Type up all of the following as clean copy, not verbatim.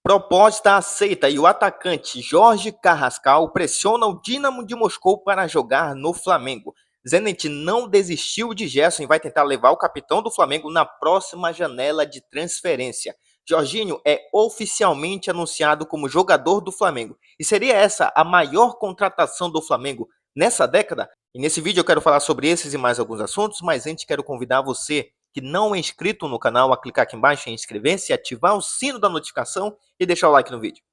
Proposta aceita e o atacante Jorge Carrascal pressiona o Dínamo de Moscou para jogar no Flamengo. Zenit não desistiu de Gerson e vai tentar levar o capitão do Flamengo na próxima janela de transferência. Jorginho é oficialmente anunciado como jogador do Flamengo. E seria essa a maior contratação do Flamengo nessa década? E nesse vídeo eu quero falar sobre esses e mais alguns assuntos, mas antes quero convidar você que não é inscrito no canal a clicar aqui embaixo em inscrever-se, ativar o sino da notificação e deixar o like no vídeo.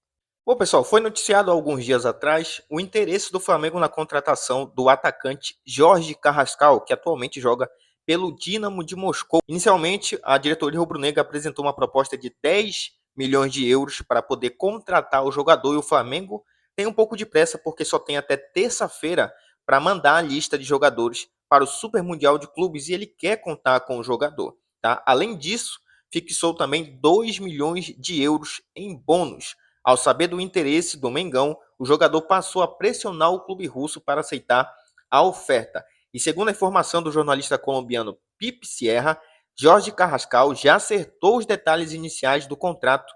Bom, pessoal, foi noticiado há alguns dias atrás o interesse do Flamengo na contratação do atacante Jorge Carrascal, que atualmente joga pelo Dínamo de Moscou. Inicialmente, a diretoria rubro-negra apresentou uma proposta de 10 milhões de euros para poder contratar o jogador e o Flamengo tem um pouco de pressa porque só tem até terça-feira para mandar a lista de jogadores para o Super Mundial de Clubes e ele quer contar com o jogador. Tá? Além disso, fixou também 2 milhões de euros em bônus. Ao saber do interesse do Mengão, o jogador passou a pressionar o clube russo para aceitar a oferta. E segundo a informação do jornalista colombiano Pipe Sierra, Jorge Carrascal já acertou os detalhes iniciais do contrato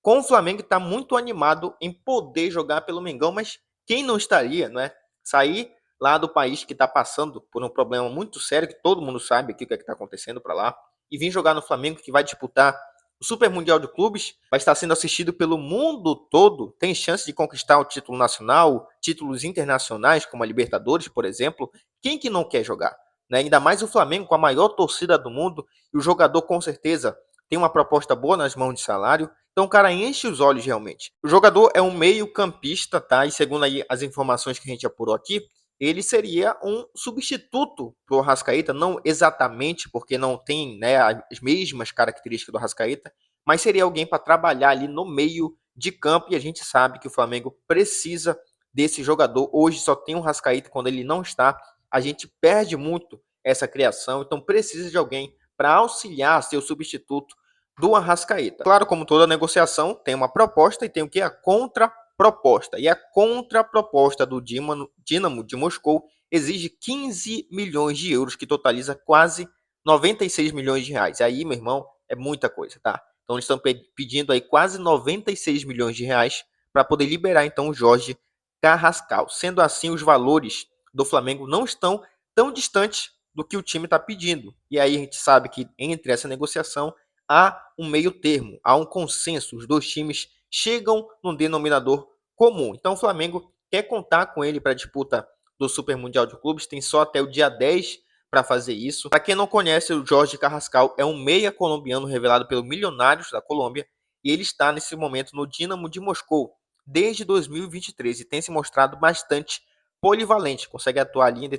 com o Flamengo e está muito animado em poder jogar pelo Mengão, mas quem não estaria, não é? Sair lá do país que está passando por um problema muito sério, que todo mundo sabe aqui o que está acontecendo para lá, e vir jogar no Flamengo, que vai disputar o Super Mundial de Clubes, vai estar sendo assistido pelo mundo todo, tem chance de conquistar o título nacional, títulos internacionais, como a Libertadores, por exemplo. Quem que não quer jogar? Né? Ainda mais o Flamengo, com a maior torcida do mundo, e o jogador, com certeza, tem uma proposta boa nas mãos de salário, então o cara enche os olhos realmente. O jogador é um meio campista, tá? E segundo aí as informações que a gente apurou aqui, ele seria um substituto para o Arrascaeta, não exatamente, porque não tem, né, as mesmas características do Arrascaeta, mas seria alguém para trabalhar ali no meio de campo, e a gente sabe que o Flamengo precisa desse jogador. Hoje só tem o Arrascaeta, quando ele não está, a gente perde muito essa criação, então precisa de alguém para auxiliar, ser o substituto do Arrascaeta. Claro, como toda negociação, tem uma proposta e tem o que? A contraproposta. E a contraproposta do Dínamo de Moscou exige 15 milhões de euros, que totaliza quase 96 milhões de reais. Aí, meu irmão, é muita coisa, tá? Então, eles estão pedindo aí quase 96 milhões de reais para poder liberar, então, o Jorge Carrascal. Sendo assim, os valores do Flamengo não estão tão distantes do que o time está pedindo. E aí a gente sabe que entre essa negociação há um meio termo, há um consenso. Os dois times chegam num denominador comum. Então o Flamengo quer contar com ele para a disputa do Super Mundial de Clubes, tem só até o dia 10 para fazer isso. Para quem não conhece, o Jorge Carrascal é um meia colombiano revelado pelo Milionários da Colômbia e ele está nesse momento no Dínamo de Moscou desde 2023 e tem se mostrado bastante polivalente, consegue atuar ali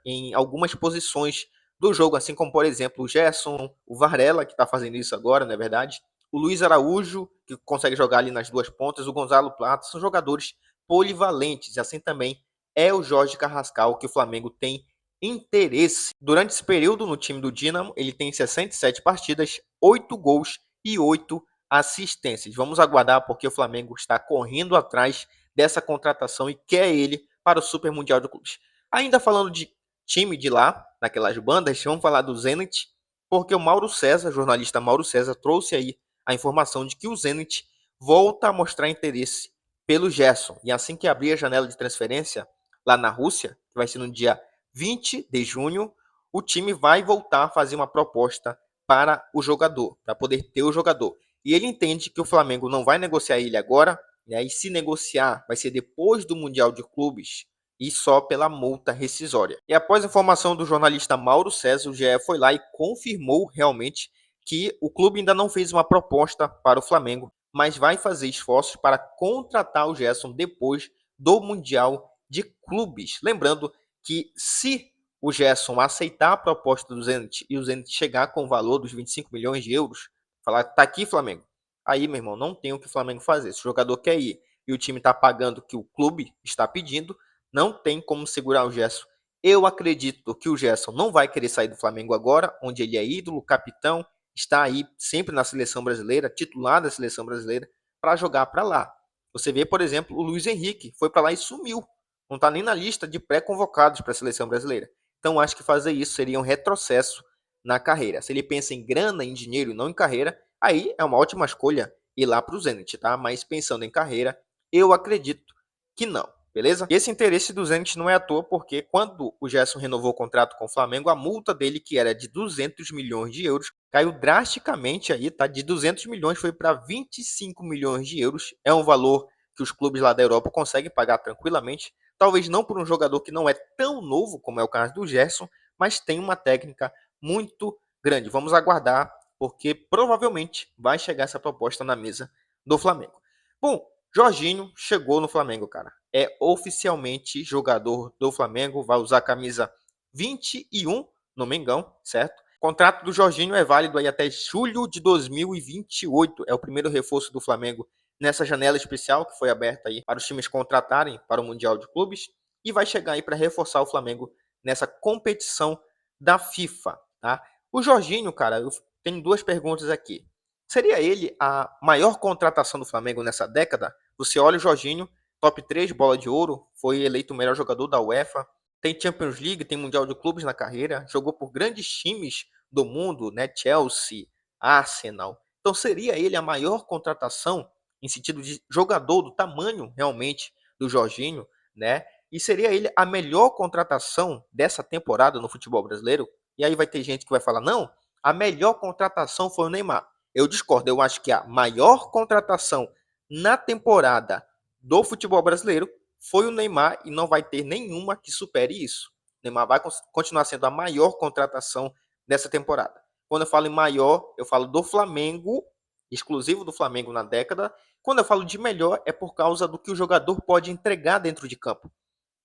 em algumas posições do jogo, assim como, por exemplo, o Gerson, o Varela, que está fazendo isso agora, não é verdade? O Luiz Araújo, que consegue jogar ali nas duas pontas, o Gonzalo Plata, são jogadores polivalentes, e assim também é o Jorge Carrascal, que o Flamengo tem interesse. Durante esse período no time do Dínamo, ele tem 67 partidas, 8 gols e 8 assistências. Vamos aguardar porque o Flamengo está correndo atrás dessa contratação e quer ele para o Super Mundial de Clubes. Ainda falando de time de lá, naquelas bandas, vamos falar do Zenit, porque o Mauro César, jornalista Mauro César, trouxe aí a informação de que o Zenit volta a mostrar interesse pelo Gerson. E assim que abrir a janela de transferência lá na Rússia, que vai ser no dia 20 de junho, o time vai voltar a fazer uma proposta para o jogador, para poder ter o jogador. E ele entende que o Flamengo não vai negociar ele agora, né? E se negociar, vai ser depois do Mundial de Clubes e só pela multa rescisória. E após a informação do jornalista Mauro César, o GE foi lá e confirmou realmente que o clube ainda não fez uma proposta para o Flamengo, mas vai fazer esforços para contratar o Gerson depois do Mundial de Clubes. Lembrando que se o Gerson aceitar a proposta do Zenit e o Zenit chegar com o valor dos 25 milhões de euros, falar, tá aqui, Flamengo. Aí, meu irmão, não tem o que o Flamengo fazer. Se o jogador quer ir e o time está pagando o que o clube está pedindo, não tem como segurar o Gerson. Eu acredito que o Gerson não vai querer sair do Flamengo agora, onde ele é ídolo, capitão, está aí sempre na seleção brasileira, titular da seleção brasileira, para jogar para lá. Você vê, por exemplo, o Luiz Henrique foi para lá e sumiu. Não está nem na lista de pré-convocados para a seleção brasileira. Então, acho que fazer isso seria um retrocesso na carreira. Se ele pensa em grana, em dinheiro e não em carreira, aí é uma ótima escolha ir lá para o Zenit, tá? Mas pensando em carreira, eu acredito que não, beleza? Esse interesse do Zenit não é à toa, porque quando o Gerson renovou o contrato com o Flamengo, a multa dele, que era de 200 milhões de euros, caiu drasticamente aí, tá? De 200 milhões foi para 25 milhões de euros. É um valor que os clubes lá da Europa conseguem pagar tranquilamente. Talvez não por um jogador que não é tão novo, como é o caso do Gerson, mas tem uma técnica muito grande. Vamos aguardar, porque provavelmente vai chegar essa proposta na mesa do Flamengo. Bom, Jorginho chegou no Flamengo, cara. É oficialmente jogador do Flamengo, vai usar a camisa 21 no Mengão, certo? O contrato do Jorginho é válido aí até julho de 2028. É o primeiro reforço do Flamengo nessa janela especial que foi aberta aí para os times contratarem para o Mundial de Clubes e vai chegar aí para reforçar o Flamengo nessa competição da FIFA, tá? O Jorginho, cara, eu tenho duas perguntas aqui. Seria ele a maior contratação do Flamengo nessa década? Você olha o Jorginho, top 3, bola de ouro, foi eleito o melhor jogador da UEFA, tem Champions League, tem Mundial de Clubes na carreira, jogou por grandes times do mundo, né? Chelsea, Arsenal. Então seria ele a maior contratação em sentido de jogador do tamanho realmente do Jorginho, né? E seria ele a melhor contratação dessa temporada no futebol brasileiro? E aí vai ter gente que vai falar: "Não, a melhor contratação foi o Neymar". Eu discordo, eu acho que a maior contratação na temporada do futebol brasileiro foi o Neymar e não vai ter nenhuma que supere isso. O Neymar vai continuar sendo a maior contratação dessa temporada. Quando eu falo em maior, eu falo do Flamengo, exclusivo do Flamengo na década. Quando eu falo de melhor, é por causa do que o jogador pode entregar dentro de campo.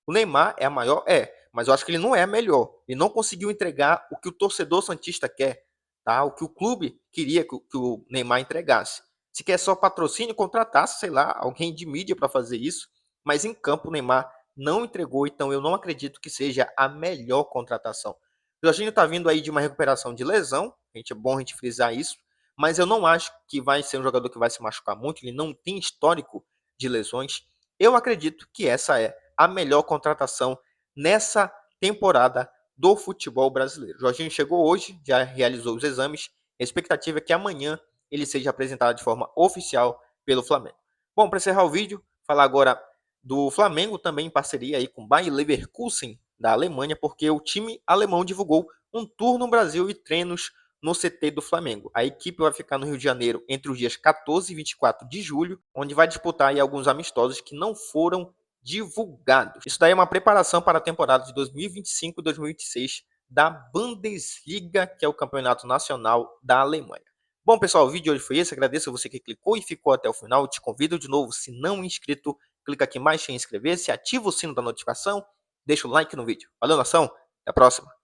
O Neymar é a maior? É, mas eu acho que ele não é a melhor. Ele não conseguiu entregar o que o torcedor santista quer, tá? O que o clube queria que o Neymar entregasse. Se quer só patrocínio, contratasse, sei lá, alguém de mídia para fazer isso. Mas em campo o Neymar não entregou, então eu não acredito que seja a melhor contratação. O Jorginho está vindo aí de uma recuperação de lesão, é bom a gente frisar isso, mas eu não acho que vai ser um jogador que vai se machucar muito, ele não tem histórico de lesões. Eu acredito que essa é a melhor contratação nessa temporada do futebol brasileiro. Jorginho chegou hoje, já realizou os exames. A expectativa é que amanhã ele seja apresentado de forma oficial pelo Flamengo. Bom, para encerrar o vídeo, falar agora do Flamengo também em parceria aí com o Bayer Leverkusen da Alemanha, porque o time alemão divulgou um tour no Brasil e treinos no CT do Flamengo. A equipe vai ficar no Rio de Janeiro entre os dias 14 e 24 de julho, onde vai disputar aí alguns amistosos que não foram divulgados. Isso daí é uma preparação para a temporada de 2025 e 2026 da Bundesliga, que é o campeonato nacional da Alemanha. Bom, pessoal, o vídeo de hoje foi esse. Agradeço a você que clicou e ficou até o final. Eu te convido de novo, se não inscrito, clica aqui embaixo em inscrever-se, ativa o sino da notificação, deixa o like no vídeo. Valeu, nação! Até a próxima!